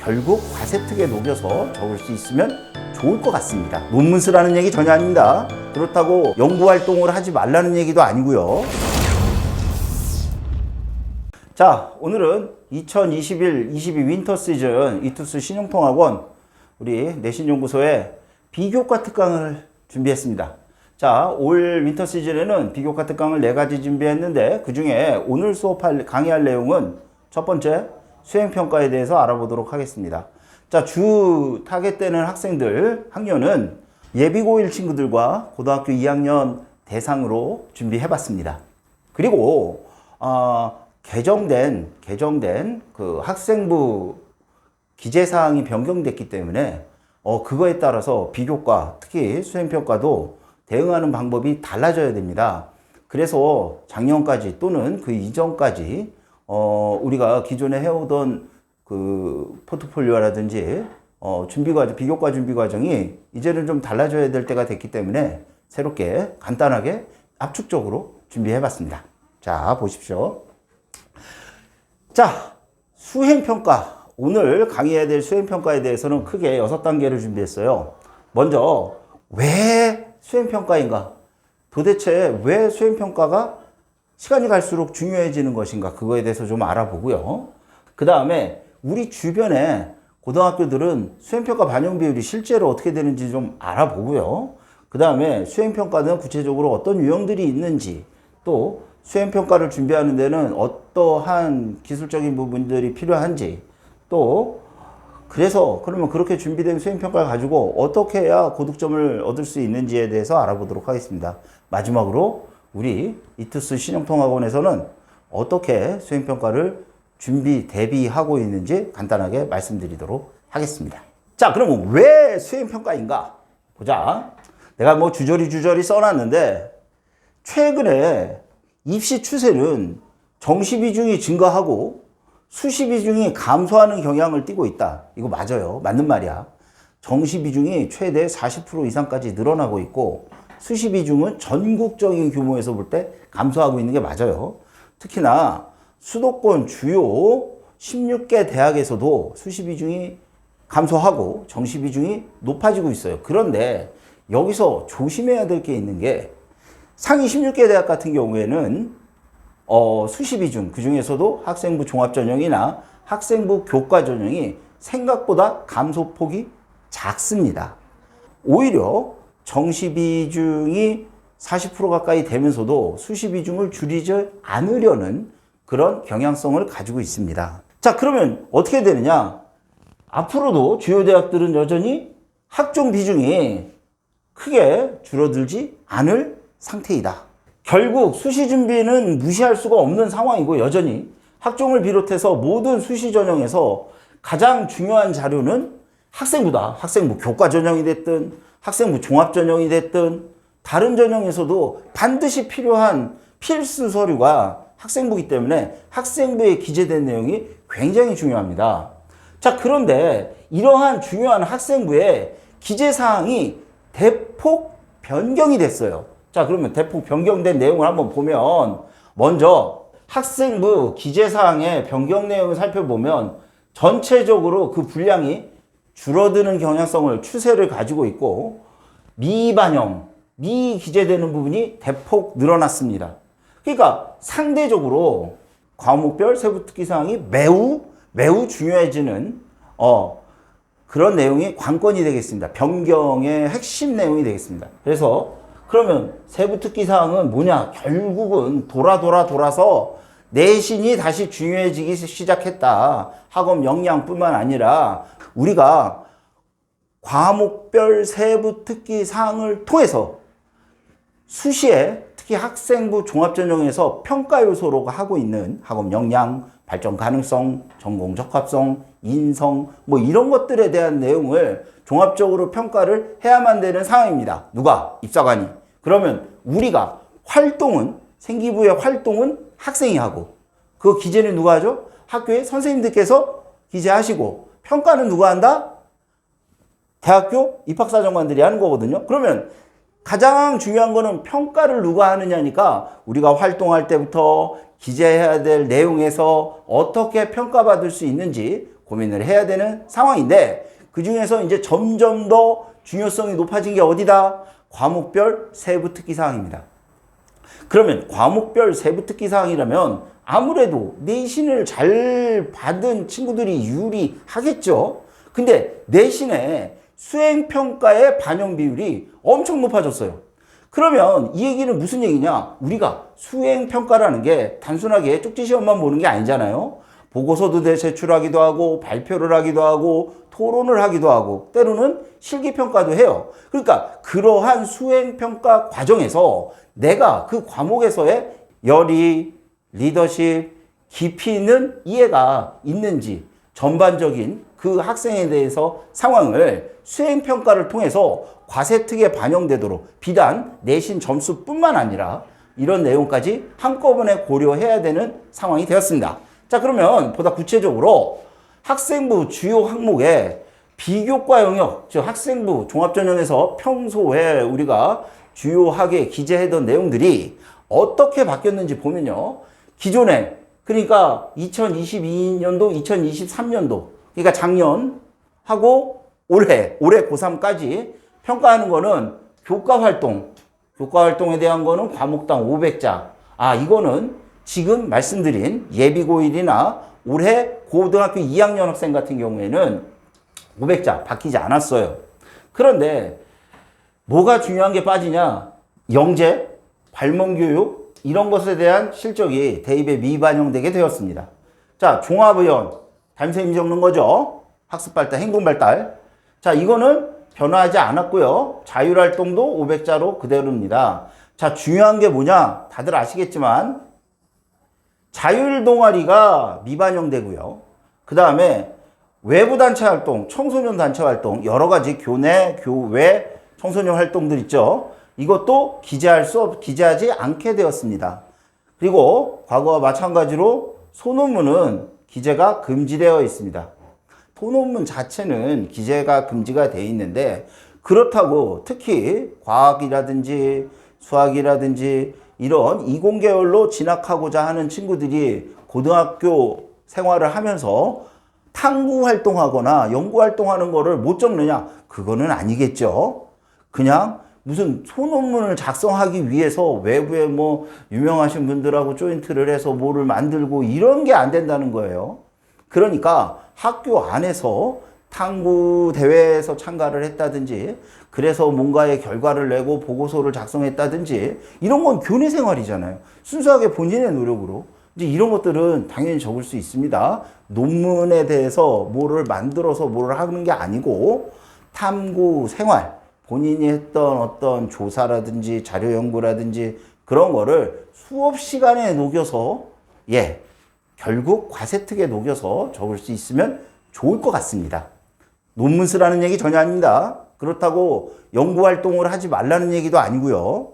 결국 과세특에 녹여서 적을 수 있으면 좋을 것 같습니다. 논문 쓰라는 얘기 전혀 아닙니다. 그렇다고 연구활동을 하지 말라는 얘기도 아니고요. 자, 오늘은 2021-22 윈터 시즌 이투스 신용통학원 우리 내신연구소의 비교과 특강을 준비했습니다. 자, 올 윈터 시즌에는 비교과 특강을 4가지 준비했는데 그 중에 오늘 강의할 내용은 첫 번째 수행평가에 대해서 알아보도록 하겠습니다. 자, 주 타겟되는 학생들, 학년은 예비고1 친구들과 고등학교 2학년 대상으로 준비해봤습니다. 그리고 개정된 그 학생부 기재사항이 변경됐기 때문에 그거에 따라서 비교과, 특히 수행평가도 대응하는 방법이 달라져야 됩니다. 그래서 작년까지 또는 그 이전까지 우리가 기존에 해오던 그 포트폴리오라든지 비교과 준비 과정이 이제는 좀 달라져야 될 때가 됐기 때문에 새롭게 간단하게 압축적으로 준비해봤습니다. 자, 보십시오. 자, 수행평가. 오늘 강의해야 될 수행평가에 대해서는 크게 6단계를 준비했어요. 먼저 왜 수행평가인가? 도대체 왜 수행평가가 시간이 갈수록 중요해지는 것인가? 그거에 대해서 좀 알아보고요. 그 다음에 우리 주변에 고등학교들은 수행평가 반영 비율이 실제로 어떻게 되는지 좀 알아보고요. 그 다음에 수행평가는 구체적으로 어떤 유형들이 있는지, 또 수행평가를 준비하는 데는 어떠한 기술적인 부분들이 필요한지, 또 그래서 그러면 그렇게 준비된 수행평가를 가지고 어떻게 해야 고득점을 얻을 수 있는지에 대해서 알아보도록 하겠습니다. 마지막으로 우리 이투스 신용통학원에서는 어떻게 수행평가를 대비하고 있는지 간단하게 말씀드리도록 하겠습니다. 자, 그러면 왜 수행평가인가? 보자. 내가 뭐 주저리 써놨는데 최근에 입시 추세는 정시 비중이 증가하고 수시 비중이 감소하는 경향을 띠고 있다. 이거 맞아요. 맞는 말이야. 정시 비중이 최대 40% 이상까지 늘어나고 있고 수시 비중은 전국적인 규모에서 볼 때 감소하고 있는 게 맞아요. 특히나 수도권 주요 16개 대학에서도 수시 비중이 감소하고 정시 비중이 높아지고 있어요. 그런데 여기서 조심해야 될 게 있는 게 상위 16개 대학 같은 경우에는 수시 비중, 그 중에서도 학생부 종합전형이나 학생부 교과전형이 생각보다 감소폭이 작습니다. 오히려 정시 비중이 40% 가까이 되면서도 수시 비중을 줄이지 않으려는 그런 경향성을 가지고 있습니다. 자, 그러면 어떻게 되느냐? 앞으로도 주요 대학들은 여전히 학종 비중이 크게 줄어들지 않을 상태이다. 결국 수시 준비는 무시할 수가 없는 상황이고 여전히 학종을 비롯해서 모든 수시 전형에서 가장 중요한 자료는 학생부다. 학생부 교과 전형이 됐든 학생부 종합 전형이 됐든 다른 전형에서도 반드시 필요한 필수 서류가 학생부이기 때문에 학생부에 기재된 내용이 굉장히 중요합니다. 자, 그런데 이러한 중요한 학생부의 기재사항이 대폭 변경이 됐어요. 자, 그러면 대폭 변경된 내용을 한번 보면 먼저 학생부 기재사항의 변경 내용을 살펴보면 전체적으로 그 분량이 줄어드는 추세를 가지고 있고 미기재되는 부분이 대폭 늘어났습니다. 그러니까 상대적으로 과목별 세부특기사항이 매우 중요해지는 그런 내용이 관건이 되겠습니다. 변경의 핵심 내용이 되겠습니다. 그래서 그러면 세부특기사항은 뭐냐? 결국은 돌아서 내신이 다시 중요해지기 시작했다. 학업 역량뿐만 아니라 우리가 과목별 세부특기사항을 통해서 수시에 특히 학생부 종합전형에서 평가 요소로 하고 있는 학업 역량, 발전 가능성, 전공 적합성, 인성 뭐 이런 것들에 대한 내용을 종합적으로 평가를 해야만 되는 상황입니다. 누가? 입사관이. 그러면 우리가 생기부의 활동은 학생이 하고 그 기재는 누가 하죠? 학교의 선생님들께서 기재하시고 평가는 누가 한다? 대학교 입학사정관들이 하는 거거든요. 그러면 가장 중요한 거는 평가를 누가 하느냐니까 우리가 활동할 때부터 기재해야 될 내용에서 어떻게 평가받을 수 있는지 고민을 해야 되는 상황인데 그 중에서 이제 점점 더 중요성이 높아진 게 어디다? 과목별 세부 특기 사항입니다. 그러면 과목별 세부 특기 사항이라면 아무래도 내신을 잘 받은 친구들이 유리하겠죠. 근데 내신에 수행평가의 반영 비율이 엄청 높아졌어요. 그러면 이 얘기는 무슨 얘기냐? 우리가 수행평가라는 게 단순하게 쪽지시험만 보는 게 아니잖아요. 보고서도 제출하기도 하고 발표를 하기도 하고 토론을 하기도 하고 때로는 실기평가도 해요. 그러니까 그러한 수행평가 과정에서 내가 그 과목에서의 열의, 리더십, 깊이 있는 이해가 있는지 전반적인 그 학생에 대해서 상황을 수행평가를 통해서 과세특에 반영되도록 비단 내신 점수뿐만 아니라 이런 내용까지 한꺼번에 고려해야 되는 상황이 되었습니다. 자, 그러면 보다 구체적으로 학생부 주요 항목의 비교과 영역, 즉 학생부 종합전형에서 평소에 우리가 주요하게 기재했던 내용들이 어떻게 바뀌었는지 보면요. 기존에 그러니까 2022년도, 2023년도 그러니까 작년하고 올해 고3까지 평가하는 거는 교과 활동에 대한 거는 과목당 500자. 이거는 지금 말씀드린 예비고1이나 올해 고등학교 2학년 학생 같은 경우에는 500자 바뀌지 않았어요. 그런데 뭐가 중요한 게 빠지냐? 영재, 발몬교육 이런 것에 대한 실적이 대입에 미반영되게 되었습니다. 자, 종합의원, 담임선생님이 적는 거죠. 학습발달, 행동발달. 자, 이거는 변화하지 않았고요. 자율활동도 500자로 그대로입니다. 자, 중요한 게 뭐냐? 다들 아시겠지만 자율동아리가 미반영되고요. 그 다음에 외부 단체 활동, 청소년 단체 활동, 여러 가지 교내, 교외, 청소년 활동들 있죠. 이것도 기재하지 않게 되었습니다. 그리고 과거와 마찬가지로 소논문은 기재가 금지되어 있습니다. 소논문 자체는 기재가 금지가 되어 있는데 그렇다고 특히 과학이라든지 수학이라든지 이런 이공계열로 진학하고자 하는 친구들이 고등학교 생활을 하면서 탐구 활동하거나 연구 활동하는 거를 못 적느냐? 그거는 아니겠죠. 그냥 무슨 소논문을 작성하기 위해서 외부에 뭐 유명하신 분들하고 조인트를 해서 뭐를 만들고 이런 게 안 된다는 거예요. 그러니까 학교 안에서 탐구 대회에서 참가를 했다든지 그래서 뭔가의 결과를 내고 보고서를 작성했다든지 이런 건 교내 생활이잖아요. 순수하게 본인의 노력으로. 이제 이런 것들은 당연히 적을 수 있습니다. 논문에 대해서 뭐를 만들어서 뭐를 하는 게 아니고 탐구 생활, 본인이 했던 어떤 조사라든지 자료 연구라든지 그런 거를 수업 시간에 녹여서 결국 과세특에 녹여서 적을 수 있으면 좋을 것 같습니다. 논문 쓰라는 얘기 전혀 아닙니다. 그렇다고 연구활동을 하지 말라는 얘기도 아니고요.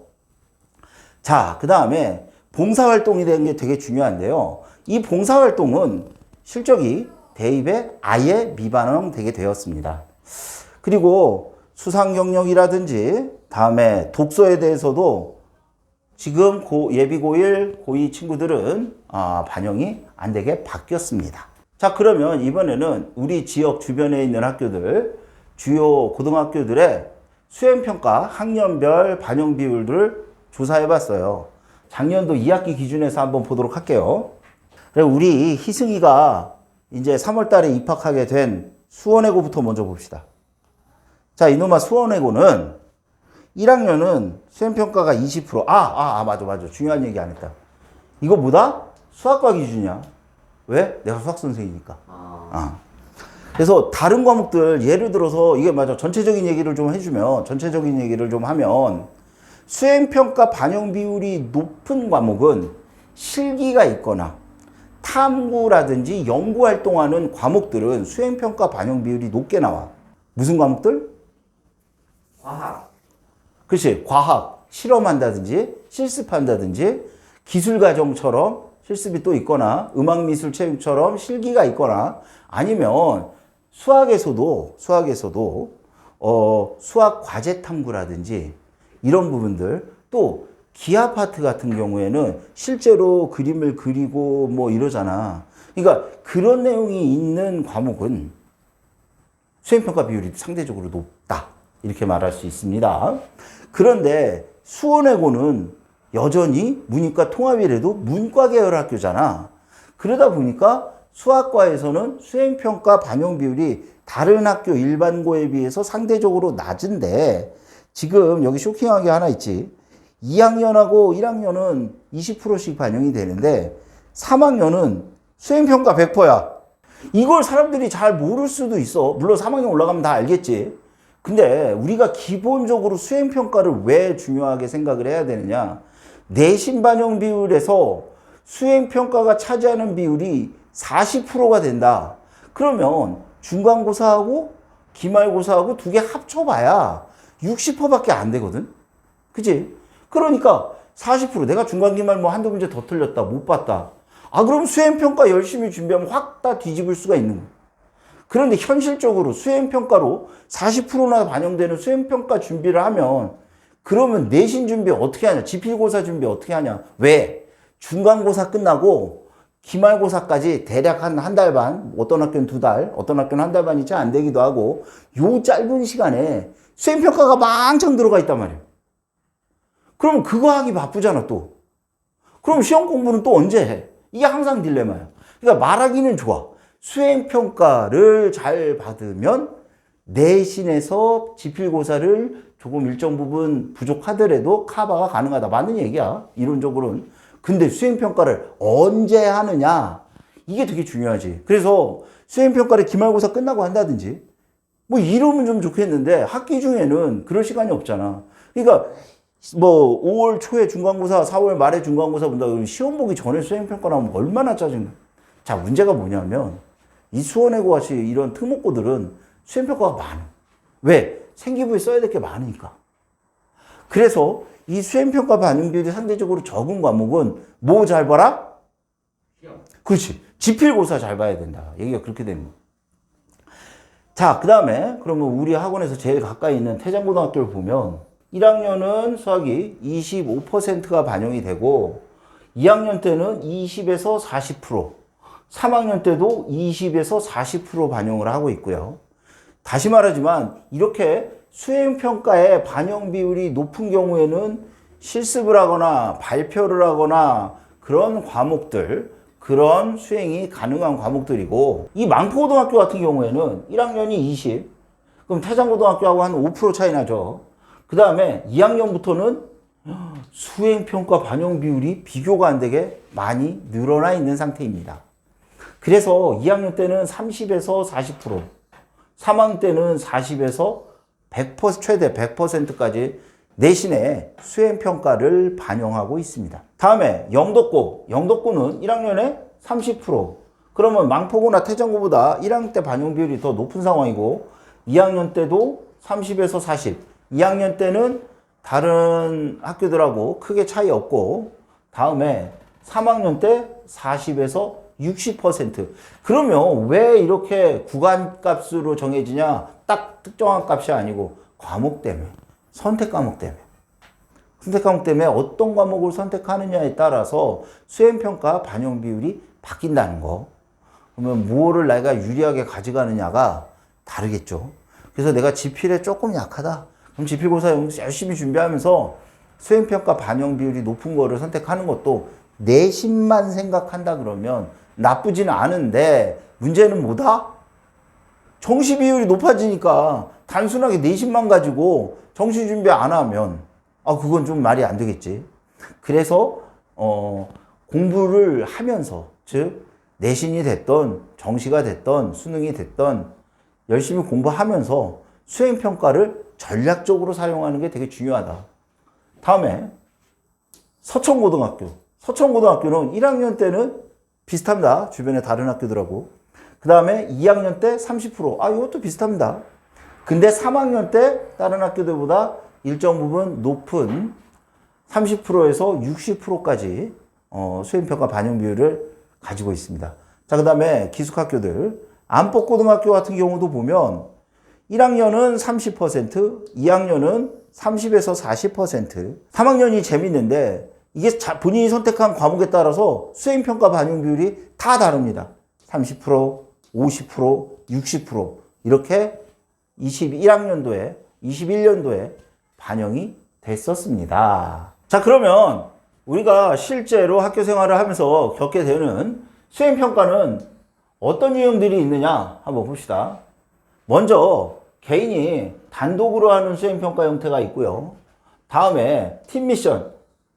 자, 그 다음에 봉사활동이 되는 게 되게 중요한데요. 이 봉사활동은 실적이 대입에 아예 미반영되게 되었습니다. 그리고 수상 경력이라든지 다음에 독서에 대해서도 지금 예비 고1, 고2 친구들은 반영이 안 되게 바뀌었습니다. 자, 그러면 이번에는 우리 지역 주변에 있는 학교들, 주요 고등학교들의 수행평가 학년별 반영 비율들을 조사해 봤어요. 작년도 2학기 기준에서 한번 보도록 할게요. 우리 희승이가 이제 3월 달에 입학하게 된 수원외고부터 먼저 봅시다. 자, 이놈아 수원외고는 1학년은 수행평가가 20%. 맞아. 중요한 얘기 안 했다. 이거 뭐다? 수학과 기준이야. 왜? 내가 수학 선생이니까. 그래서 다른 과목들 예를 들어서 이게 맞아. 전체적인 얘기를 좀 하면 수행평가 반영 비율이 높은 과목은 실기가 있거나 탐구라든지 연구활동하는 과목들은 수행평가 반영 비율이 높게 나와. 무슨 과목들? 과학. 그렇지. 과학, 실험한다든지 실습한다든지 기술과정처럼 실습이 또 있거나 음악미술체육처럼 실기가 있거나 아니면 수학에서도 수학 과제 탐구라든지 이런 부분들 또 기하 파트 같은 경우에는 실제로 그림을 그리고 뭐 이러잖아. 그러니까 그런 내용이 있는 과목은 수행평가 비율이 상대적으로 높다. 이렇게 말할 수 있습니다. 그런데 수원외고는 여전히 문이과 통합이라도 문과 계열 학교잖아. 그러다 보니까 수학과에서는 수행평가 반영 비율이 다른 학교 일반고에 비해서 상대적으로 낮은데 지금 여기 쇼킹한 게 하나 있지. 2학년하고 1학년은 20%씩 반영이 되는데 3학년은 수행평가 100%야. 이걸 사람들이 잘 모를 수도 있어. 물론 3학년 올라가면 다 알겠지. 근데 우리가 기본적으로 수행평가를 왜 중요하게 생각을 해야 되느냐. 내신 반영 비율에서 수행평가가 차지하는 비율이 40%가 된다. 그러면 중간고사하고 기말고사하고 두 개 합쳐봐야 60%밖에 안 되거든. 그치? 그러니까 40% 내가 중간기말 뭐 한두 문제 더 틀렸다. 못 봤다. 아, 그럼 수행평가 열심히 준비하면 확 다 뒤집을 수가 있는 거야. 그런데 현실적으로 수행평가로 40%나 반영되는 수행평가 준비를 하면 그러면 내신 준비 어떻게 하냐? 지필고사 준비 어떻게 하냐? 왜? 중간고사 끝나고 기말고사까지 대략 한 달 반, 어떤 학교는 두 달, 어떤 학교는 한 달 반이 채 안 되기도 하고 요 짧은 시간에 수행평가가 망창 들어가 있단 말이에요. 그러면 그거 하기 바쁘잖아 또. 그럼 시험 공부는 또 언제 해? 이게 항상 딜레마야. 그러니까 말하기는 좋아. 수행평가를 잘 받으면 내신에서 지필고사를 조금 일정 부분 부족하더라도 커버가 가능하다. 맞는 얘기야. 이론적으로는. 근데 수행평가를 언제 하느냐? 이게 되게 중요하지. 그래서 수행평가를 기말고사 끝나고 한다든지 뭐 이러면 좀 좋겠는데 학기 중에는 그럴 시간이 없잖아. 그러니까 뭐 5월 초에 중간고사, 4월 말에 중간고사 본다 그러면 시험 보기 전에 수행평가 나오면 얼마나 짜증나. 자, 문제가 뭐냐면 이 수원외고 같이 이런 특목고들은 수행평가가 많아. 왜? 생기부에 써야 될 게 많으니까. 그래서 이 수행평가 반영 비율이 상대적으로 적은 과목은 뭐 잘 봐라? 시험. 그렇지. 지필고사 잘 봐야 된다. 얘기가 그렇게 되는 거야. 자, 그 다음에 그러면 우리 학원에서 제일 가까이 있는 태장고등학교를 보면 1학년은 수학이 25%가 반영이 되고 2학년 때는 20에서 40%, 3학년 때도 20에서 40% 반영을 하고 있고요. 다시 말하지만 이렇게 수행평가의 반영 비율이 높은 경우에는 실습을 하거나 발표를 하거나 그런 과목들, 그런 수행이 가능한 과목들이고 이 망포고등학교 같은 경우에는 1학년이 20, 그럼 태장고등학교하고 한 5% 차이 나죠. 그 다음에 2학년부터는 수행평가 반영 비율이 비교가 안 되게 많이 늘어나 있는 상태입니다. 그래서 2학년 때는 30에서 40%, 3학년 때는 40에서 100%, 최대 100%까지 내신에 수행평가를 반영하고 있습니다. 다음에 영덕고는 1학년에 30%. 그러면 망포고나 태장고보다 1학년 때 반영 비율이 더 높은 상황이고 2학년 때도 30에서 40. 2학년 때는 다른 학교들하고 크게 차이 없고 다음에 3학년 때 40에서 60%. 그러면 왜 이렇게 구간값으로 정해지냐? 딱 특정한 값이 아니고 과목 때문에, 선택 과목 때문에. 선택 과목 때문에 어떤 과목을 선택하느냐에 따라서 수행평가 반영 비율이 바뀐다는 거. 그러면 무엇을 내가 유리하게 가져가느냐가 다르겠죠. 그래서 내가 지필에 조금 약하다. 그럼 지필고사 열심히 준비하면서 수행평가 반영 비율이 높은 거를 선택하는 것도 내신만 생각한다 그러면 나쁘지는 않은데 문제는 뭐다? 정시 비율이 높아지니까 단순하게 내신만 가지고 정시 준비 안 하면 그건 좀 말이 안 되겠지. 그래서 공부를 하면서 즉 내신이 됐던 정시가 됐던 수능이 됐던 열심히 공부하면서 수행평가를 전략적으로 사용하는 게 되게 중요하다. 다음에 서천고등학교는 1학년 때는 비슷합니다. 주변에 다른 학교들하고. 그 다음에 2학년 때 30%. 이것도 비슷합니다. 근데 3학년 때 다른 학교들보다 일정 부분 높은 30%에서 60%까지 수행평가 반영 비율을 가지고 있습니다. 자, 그 다음에 기숙학교들. 안법고등학교 같은 경우도 보면 1학년은 30%, 2학년은 30에서 40%. 3학년이 재밌는데 이게 본인이 선택한 과목에 따라서 수행평가 반영 비율이 다 다릅니다. 30%, 50%, 60% 이렇게 21학년도에, 21년도에 반영이 됐었습니다. 자, 그러면 우리가 실제로 학교 생활을 하면서 겪게 되는 수행평가는 어떤 유형들이 있느냐 한번 봅시다. 먼저 개인이 단독으로 하는 수행평가 형태가 있고요. 다음에 팀 미션,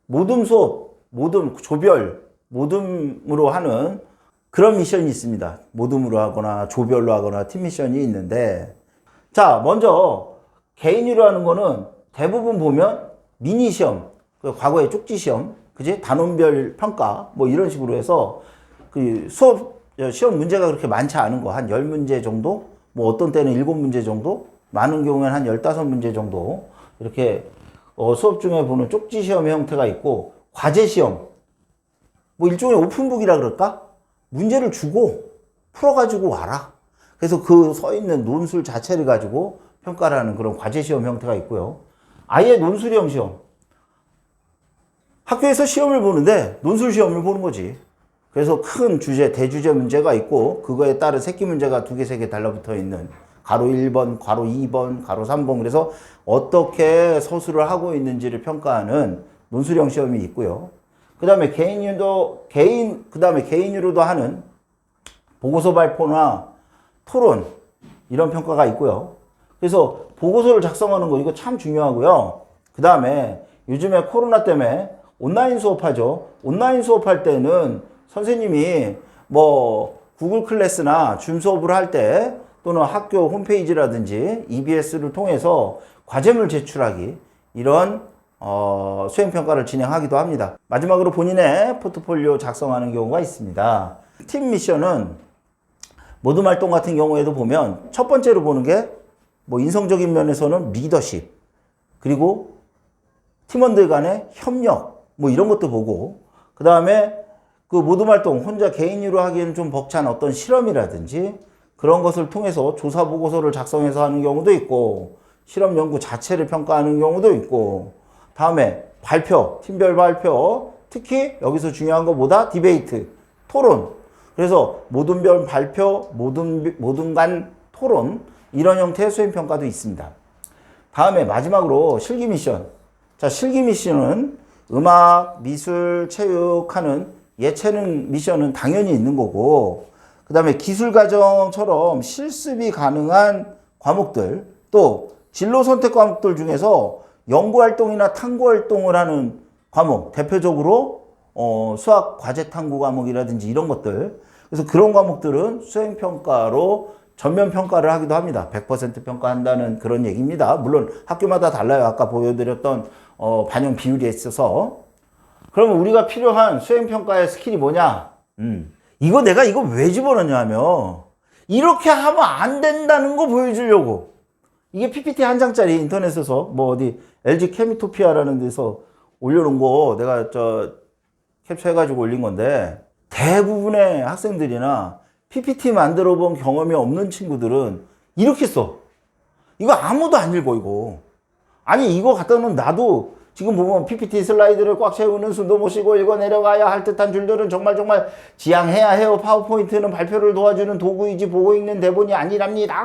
모둠 수업, 모둠 조별, 모둠으로 하는 그런 미션이 있습니다. 모둠으로 하거나 조별로 하거나 팀 미션이 있는데, 자, 먼저 개인으로 하는 거는 대부분 보면 미니 시험, 과거의 쪽지 시험, 그지? 단원별 평가 뭐 이런 식으로 해서 그 수업 시험 문제가 그렇게 많지 않은 거 한 10문제 정도, 뭐 어떤 때는 7문제 정도, 많은 경우에는 한 15문제 정도 이렇게 수업 중에 보는 쪽지 시험의 형태가 있고, 과제 시험, 뭐 일종의 오픈북이라 그럴까? 문제를 주고 풀어가지고 와라. 그래서 그 서 있는 논술 자체를 가지고 평가를 하는 그런 과제 시험 형태가 있고요. 아예 논술형 시험. 학교에서 시험을 보는데 논술 시험을 보는 거지. 그래서 큰 주제, 대주제 문제가 있고 그거에 따른 새끼 문제가 2개, 3개 달라붙어 있는 가로 1번, 가로 2번, 가로 3번. 그래서 어떻게 서술을 하고 있는지를 평가하는 논술형 시험이 있고요. 그 다음에 개인으로도 하는 보고서 발표나 토론, 이런 평가가 있고요. 그래서 보고서를 작성하는 거, 이거 참 중요하고요. 그 다음에 요즘에 코로나 때문에 온라인 수업하죠. 온라인 수업할 때는 선생님이 뭐 구글 클래스나 줌 수업을 할 때 또는 학교 홈페이지라든지 EBS를 통해서 과제물 제출하기, 이런 수행평가를 진행하기도 합니다. 마지막으로 본인의 포트폴리오 작성하는 경우가 있습니다. 팀 미션은 모둠 활동 같은 경우에도 보면 첫 번째로 보는 게 뭐 인성적인 면에서는 리더십, 그리고 팀원들 간의 협력, 뭐 이런 것도 보고, 그 다음에 그 모둠 활동 혼자 개인으로 하기에는 좀 벅찬 어떤 실험이라든지 그런 것을 통해서 조사 보고서를 작성해서 하는 경우도 있고, 실험 연구 자체를 평가하는 경우도 있고, 다음에 발표, 팀별 발표, 특히 여기서 중요한 거 뭐다? 디베이트, 토론. 그래서 모둠별 발표, 모둠 간 토론, 이런 형태의 수행평가도 있습니다. 다음에 마지막으로 실기 미션. 자, 실기 미션은 음악, 미술, 체육 하는 예체능 미션은 당연히 있는 거고, 그 다음에 기술과정처럼 실습이 가능한 과목들, 또 진로 선택 과목들 중에서 연구활동이나 탐구활동을 하는 과목, 대표적으로 수학 과제 탐구 과목이라든지 이런 것들. 그래서 그런 과목들은 수행평가로 전면 평가를 하기도 합니다. 100% 평가한다는 그런 얘기입니다. 물론 학교마다 달라요. 아까 보여드렸던 반영 비율에 있어서. 그러면 우리가 필요한 수행평가의 스킬이 뭐냐? 이거 내가 이거 왜 집어넣냐 하면, 이렇게 하면 안 된다는 거 보여주려고. 이게 PPT 한 장짜리 인터넷에서 뭐 어디 LG 케미토피아라는 데서 올려놓은 거 내가 캡처해가지고 올린 건데, 대부분의 학생들이나 PPT 만들어 본 경험이 없는 친구들은 이렇게 써. 이거 아무도 안 읽어, 이거. 아니, 이거 갖다 놓으면 나도 지금 보면 PPT 슬라이드를 꽉 채우는 숨도 못 쉬고 읽어 내려가야 할 듯한 줄들은 정말 지양해야 해요. 파워포인트는 발표를 도와주는 도구이지 보고 읽는 대본이 아니랍니다.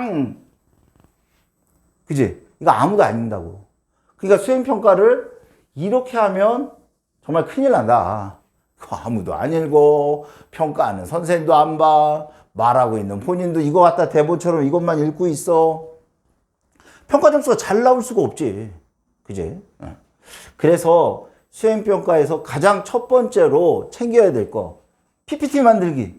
그지? 이거 아무도 안 읽는다고. 그러니까 수행평가를 이렇게 하면 정말 큰일 난다. 그거 아무도 안 읽어. 평가하는 선생님도 안 봐. 말하고 있는 본인도 이거 갖다 대본처럼 이것만 읽고 있어. 평가 점수가 잘 나올 수가 없지. 그지? 그래서 수행평가에서 가장 첫 번째로 챙겨야 될 거, PPT 만들기.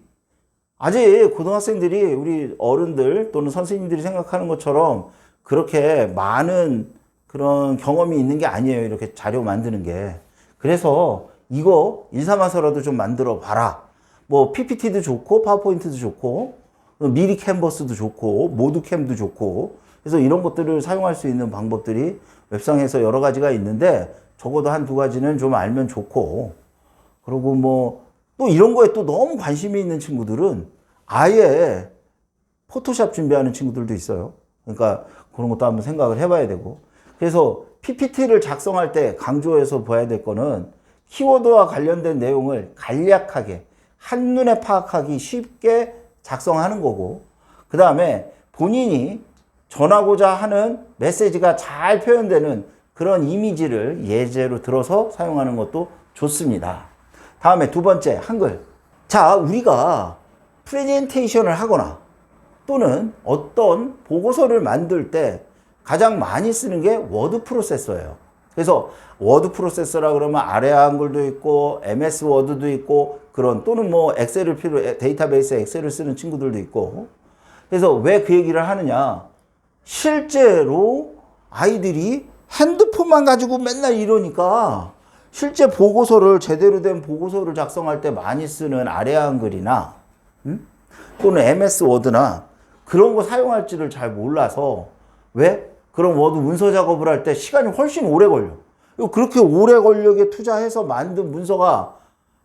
아직 고등학생들이 우리 어른들 또는 선생님들이 생각하는 것처럼 그렇게 많은 그런 경험이 있는 게 아니에요. 이렇게 자료 만드는 게. 그래서 이거 일삼아서라도 좀 만들어 봐라. 뭐 PPT도 좋고 파워포인트도 좋고 미리 캔버스도 좋고 모두캠도 좋고, 그래서 이런 것들을 사용할 수 있는 방법들이 웹상에서 여러 가지가 있는데 적어도 한두 가지는 좀 알면 좋고, 그리고 뭐 또 이런 거에 또 너무 관심이 있는 친구들은 아예 포토샵 준비하는 친구들도 있어요. 그러니까 그런 것도 한번 생각을 해봐야 되고, 그래서 PPT를 작성할 때 강조해서 봐야 될 거는 키워드와 관련된 내용을 간략하게 한눈에 파악하기 쉽게 작성하는 거고, 그 다음에 본인이 전하고자 하는 메시지가 잘 표현되는 그런 이미지를 예제로 들어서 사용하는 것도 좋습니다. 다음에 두 번째, 한글. 자, 우리가 프레젠테이션을 하거나 또는 어떤 보고서를 만들 때 가장 많이 쓰는 게 워드 프로세서예요. 그래서 워드 프로세서라 그러면 아래 한글도 있고 MS 워드도 있고 그런, 또는 뭐 엑셀을 데이터베이스에 엑셀을 쓰는 친구들도 있고. 그래서 왜 그 얘기를 하느냐, 실제로 아이들이 핸드폰만 가지고 맨날 이러니까 실제 보고서를, 제대로 된 보고서를 작성할 때 많이 쓰는 아래 한글이나 또는 MS 워드나 그런 거 사용할지를 잘 몰라서, 왜? 그런 워드 문서 작업을 할 때 시간이 훨씬 오래 걸려. 그렇게 오래 걸리게 투자해서 만든 문서가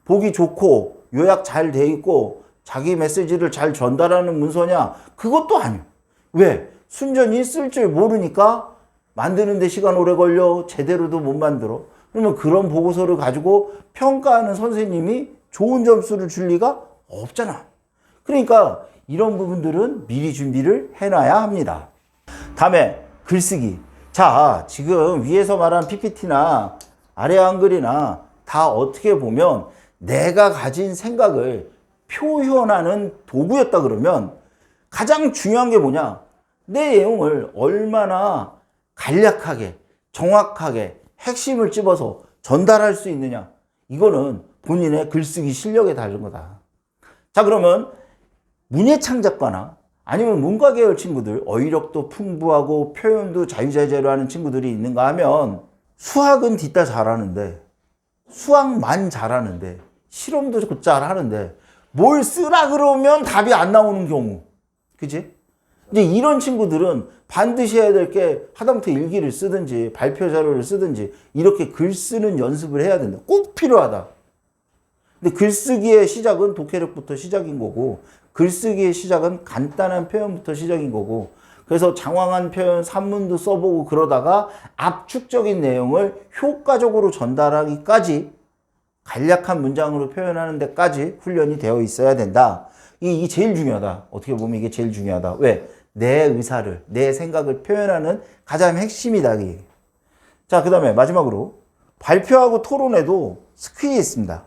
보기 좋고 요약 잘 돼 있고 자기 메시지를 잘 전달하는 문서냐? 그것도 아니야. 왜? 순전히 쓸 줄 모르니까 만드는데 시간 오래 걸려. 제대로도 못 만들어. 그러면 그런 보고서를 가지고 평가하는 선생님이 좋은 점수를 줄 리가 없잖아. 그러니까 이런 부분들은 미리 준비를 해놔야 합니다. 다음에 글쓰기. 자, 지금 위에서 말한 PPT나 아래 한글이나 다 어떻게 보면 내가 가진 생각을 표현하는 도구였다 그러면 가장 중요한 게 뭐냐? 내 내용을 얼마나 간략하게, 정확하게 핵심을 찝어서 전달할 수 있느냐. 이거는 본인의 글쓰기 실력에 다른 거다. 자, 그러면 문예창작과나 아니면 문과 계열 친구들, 어휘력도 풍부하고 표현도 자유자재로 하는 친구들이 있는가 하면 수학은 뒷다 잘하는데, 수학만 잘하는데, 실험도 곧잘 하는데 뭘 쓰라 그러면 답이 안 나오는 경우. 그치? 이제 이런 친구들은 반드시 해야 될 게 하다못해 일기를 쓰든지 발표 자료를 쓰든지 이렇게 글 쓰는 연습을 해야 된다. 꼭 필요하다. 근데 글쓰기의 시작은 독해력부터 시작인 거고, 글쓰기의 시작은 간단한 표현부터 시작인 거고, 그래서 장황한 표현, 산문도 써보고 그러다가 압축적인 내용을 효과적으로 전달하기까지, 간략한 문장으로 표현하는 데까지 훈련이 되어 있어야 된다. 이게 제일 중요하다. 어떻게 보면 이게 제일 중요하다. 왜? 내 의사를, 내 생각을 표현하는 가장 핵심이다. 자, 그 다음에 마지막으로 발표하고 토론에도 스킬이 있습니다.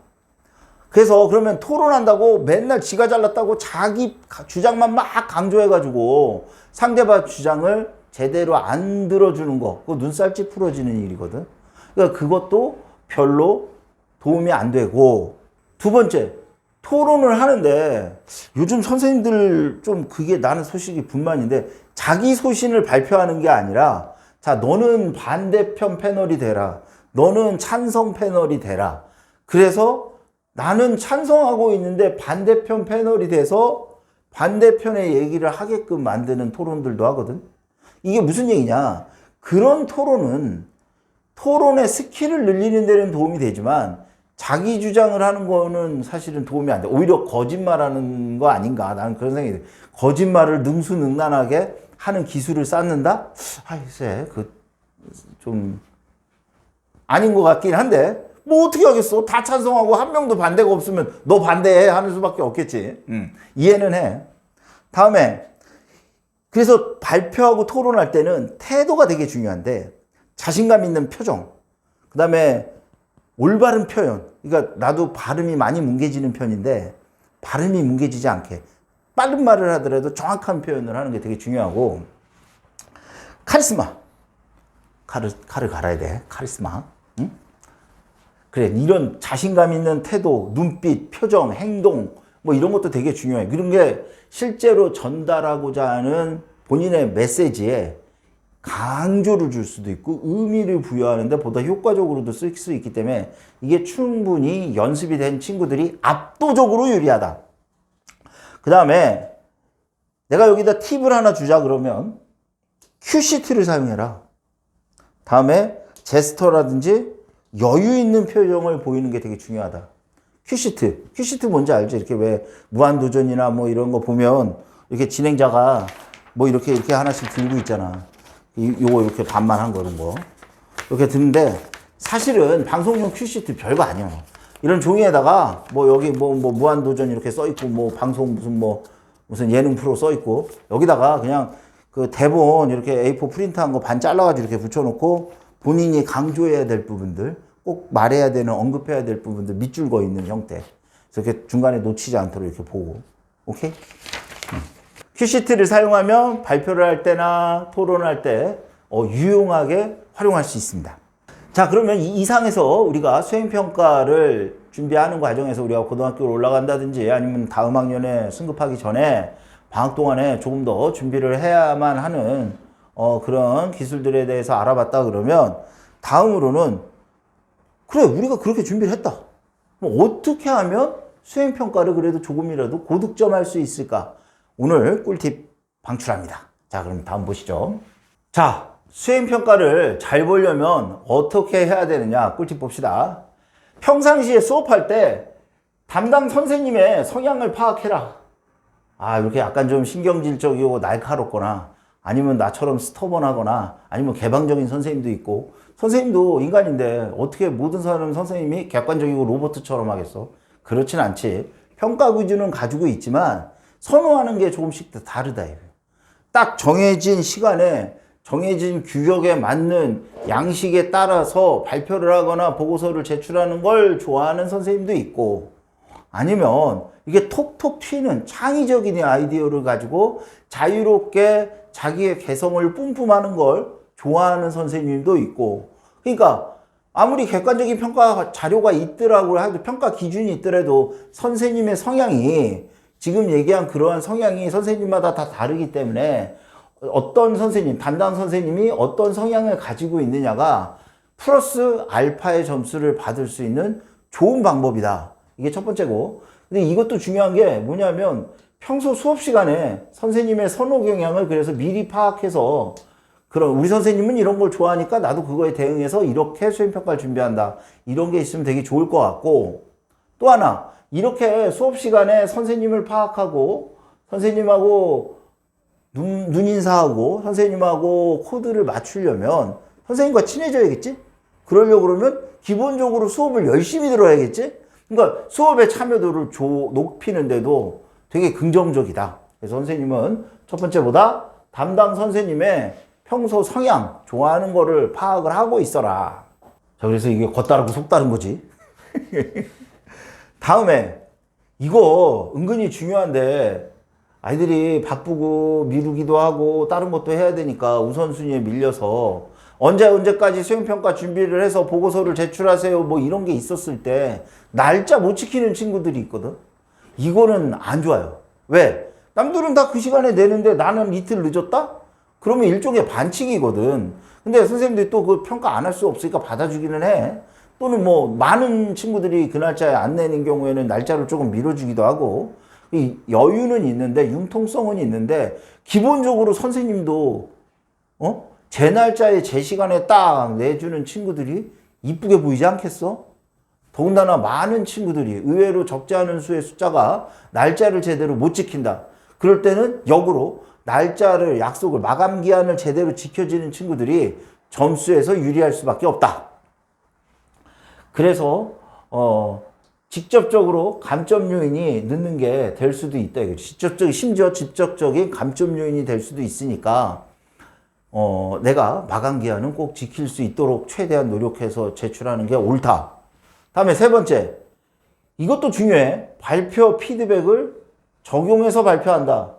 그래서 그러면 토론한다고 맨날 지가 잘났다고 자기 주장만 막 강조해가지고 상대방 주장을 제대로 안 들어주는 거, 그거 눈살찌 풀어지는 일이거든. 그러니까 그것도 별로 도움이 안 되고, 두 번째, 토론을 하는데 요즘 선생님들 좀 그게 나는 소식이 불만인데, 자기 소신을 발표하는 게 아니라, 자, 너는 반대편 패널이 되라. 너는 찬성 패널이 되라. 그래서 나는 찬성하고 있는데 반대편 패널이 돼서 반대편의 얘기를 하게끔 만드는 토론들도 하거든. 이게 무슨 얘기냐? 그런 토론은 토론의 스킬을 늘리는 데는 도움이 되지만 자기 주장을 하는 거는 사실은 도움이 안 돼. 오히려 거짓말하는 거 아닌가? 나는 그런 생각이 돼. 거짓말을 능수능란하게 하는 기술을 쌓는다? 글쎄, 좀 아닌 것 같긴 한데, 뭐 어떻게 하겠어? 다 찬성하고 한 명도 반대가 없으면 너 반대해 하는 수밖에 없겠지. 이해는 해. 다음에, 그래서 발표하고 토론할 때는 태도가 되게 중요한데, 자신감 있는 표정, 그 다음에 올바른 표현. 그러니까 나도 발음이 많이 뭉개지는 편인데 발음이 뭉개지지 않게 빠른 말을 하더라도 정확한 표현을 하는 게 되게 중요하고, 카리스마. 칼을 갈아야 돼. 카리스마. 응? 그래, 이런 자신감 있는 태도, 눈빛, 표정, 행동, 뭐 이런 것도 되게 중요해. 그런 게 실제로 전달하고자 하는 본인의 메시지에 강조를 줄 수도 있고 의미를 부여하는데 보다 효과적으로도 쓸 수 있기 때문에 이게 충분히 연습이 된 친구들이 압도적으로 유리하다. 그 다음에 내가 여기다 팁을 하나 주자 그러면 큐시트를 사용해라. 다음에 제스처라든지 여유 있는 표정을 보이는 게 되게 중요하다. 큐시트 뭔지 알지? 이렇게 왜 무한도전이나 뭐 이런 거 보면 이렇게 진행자가 뭐 이렇게 하나씩 들고 있잖아. 요거 이렇게 반만한 거는 뭐 이렇게 드는데 사실은 방송용 큐시트 별거 아니야. 이런 종이에다가 뭐 여기 뭐 무한도전 이렇게 써 있고 뭐 방송 무슨 뭐 무슨 예능 프로 써 있고 여기다가 그냥 그 대본 이렇게 A4 프린트한 거 반 잘라가지고 이렇게 붙여놓고 본인이 강조해야 될 부분들 꼭 말해야 되는 언급해야 될 부분들 밑줄 그어 있는 형태. 그래서 이렇게 중간에 놓치지 않도록 이렇게 보고. 오케이? 큐시트를 사용하면 발표를 할 때나 토론할 때 유용하게 활용할 수 있습니다. 자, 그러면 이 이상에서 우리가 수행평가를 준비하는 과정에서 우리가 고등학교로 올라간다든지 아니면 다음 학년에 승급하기 전에 방학 동안에 조금 더 준비를 해야만 하는 그런 기술들에 대해서 알아봤다 그러면 다음으로는 그래, 우리가 그렇게 준비를 했다. 뭐 어떻게 하면 수행평가를 그래도 조금이라도 고득점할 수 있을까? 오늘 꿀팁 방출합니다. 자, 그럼 다음 보시죠. 자, 수행평가를 잘 보려면 어떻게 해야 되느냐? 꿀팁 봅시다. 평상시에 수업할 때 담당 선생님의 성향을 파악해라. 아, 이렇게 약간 좀 신경질적이고 날카롭거나 아니면 나처럼 스터번하거나 아니면 개방적인 선생님도 있고 선생님도 인간인데 어떻게 모든 사람 선생님이 객관적이고 로봇처럼 하겠어? 그렇진 않지. 평가 기준은 가지고 있지만 선호하는 게 조금씩 다르다. 딱 정해진 시간에 정해진 규격에 맞는 양식에 따라서 발표를 하거나 보고서를 제출하는 걸 좋아하는 선생님도 있고 아니면 이게 톡톡 튀는 창의적인 아이디어를 가지고 자유롭게 자기의 개성을 뿜뿜하는 걸 좋아하는 선생님도 있고 그러니까 아무리 객관적인 평가 자료가 있더라고 해도 평가 기준이 있더라도 선생님의 성향이 지금 얘기한 그러한 성향이 선생님마다 다 다르기 때문에 어떤 선생님, 담당 선생님이 어떤 성향을 가지고 있느냐가 플러스 알파의 점수를 받을 수 있는 좋은 방법이다. 이게 첫 번째고. 근데 이것도 중요한 게 뭐냐면 평소 수업 시간에 선생님의 선호 경향을 그래서 미리 파악해서 그럼 우리 선생님은 이런 걸 좋아하니까 나도 그거에 대응해서 이렇게 수행평가를 준비한다. 이런 게 있으면 되게 좋을 것 같고 또 하나 이렇게 수업 시간에 선생님을 파악하고 선생님하고 눈인사하고 선생님하고 코드를 맞추려면 선생님과 친해져야겠지? 그러려고 그러면 기본적으로 수업을 열심히 들어야겠지? 그러니까 수업의 참여도를 높이는데도 되게 긍정적이다. 그래서 선생님은 첫 번째보다 담당 선생님의 평소 성향, 좋아하는 거를 파악을 하고 있어라. 자, 그래서 이게 겉다르고 속다른 거지. 다음에 이거 은근히 중요한데 아이들이 바쁘고 미루기도 하고 다른 것도 해야 되니까 우선순위에 밀려서 언제까지 수행평가 준비를 해서 보고서를 제출하세요 뭐 이런 게 있었을 때 날짜 못 지키는 친구들이 있거든. 이거는 안 좋아요. 왜? 남들은 다 그 시간에 내는데 나는 이틀 늦었다? 그러면 일종의 반칙이거든. 근데 선생님들이 또 그 평가 안 할 수 없으니까 받아주기는 해. 또는 뭐 많은 친구들이 그 날짜에 안 내는 경우에는 날짜를 조금 밀어주기도 하고 이 여유는 있는데 융통성은 있는데 기본적으로 선생님도 제 날짜에 제 시간에 딱 내주는 친구들이 이쁘게 보이지 않겠어? 더군다나 많은 친구들이 의외로 적지 않은 수의 숫자가 날짜를 제대로 못 지킨다. 그럴 때는 역으로 날짜를 약속을 마감 기한을 제대로 지켜지는 친구들이 점수에서 유리할 수밖에 없다. 그래서 직접적으로 감점 요인이 늦는 게 될 수도 있다. 심지어 직접적인 감점 요인이 될 수도 있으니까 내가 마감 기한은 꼭 지킬 수 있도록 최대한 노력해서 제출하는 게 옳다. 다음에 세 번째, 이것도 중요해. 발표 피드백을 적용해서 발표한다.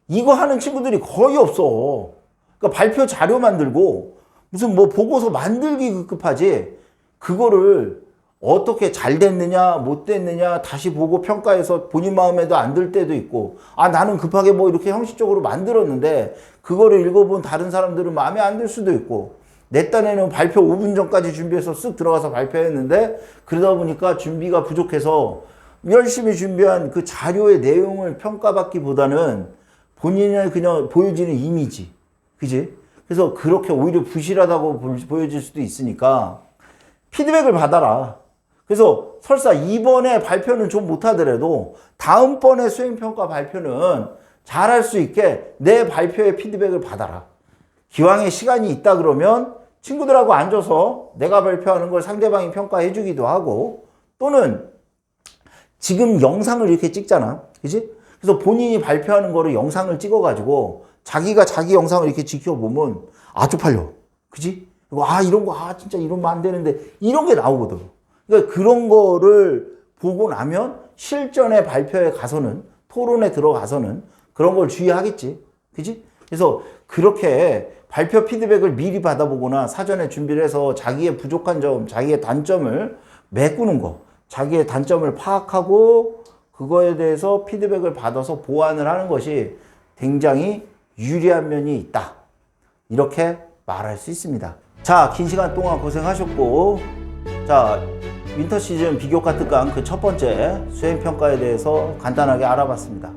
이거 하는 친구들이 거의 없어. 그러니까 발표 자료 만들고 무슨 뭐 보고서 만들기 급급하지. 그거를 어떻게 잘 됐느냐 못 됐느냐 다시 보고 평가해서 본인 마음에도 안 들 때도 있고 아 나는 급하게 뭐 이렇게 형식적으로 만들었는데 그거를 읽어본 다른 사람들은 마음에 안 들 수도 있고 내 딴에는 발표 5분 전까지 준비해서 쓱 들어가서 발표했는데 그러다 보니까 준비가 부족해서 열심히 준비한 그 자료의 내용을 평가받기보다는 본인의 그냥 보여지는 이미지 그지? 그래서 그렇게 오히려 부실하다고 보여질 수도 있으니까 피드백을 받아라. 그래서 설사 이번에 발표는 좀 못하더라도 다음번에 수행평가 발표는 잘할 수 있게 내 발표의 피드백을 받아라. 기왕에 시간이 있다 그러면 친구들하고 앉아서 내가 발표하는 걸 상대방이 평가해 주기도 하고 또는 지금 영상을 이렇게 찍잖아. 그지? 그래서 본인이 발표하는 거를 영상을 찍어가지고 자기가 자기 영상을 이렇게 지켜보면 쪽팔려. 그지? 그리고 이런 거, 진짜 이러면 안 되는데 이런 게 나오거든. 그러니까 그런 거를 보고 나면 실전의 발표에 가서는 토론에 들어가서는 그런 걸 주의하겠지. 그지? 그래서 그렇게 발표 피드백을 미리 받아보거나 사전에 준비를 해서 자기의 부족한 점, 자기의 단점을 메꾸는 거, 자기의 단점을 파악하고 그거에 대해서 피드백을 받아서 보완을 하는 것이 굉장히 유리한 면이 있다. 이렇게 말할 수 있습니다. 자, 긴 시간 동안 고생하셨고, 자, 윈터 시즌 비교과 특강 그 첫 번째 수행평가에 대해서 간단하게 알아봤습니다.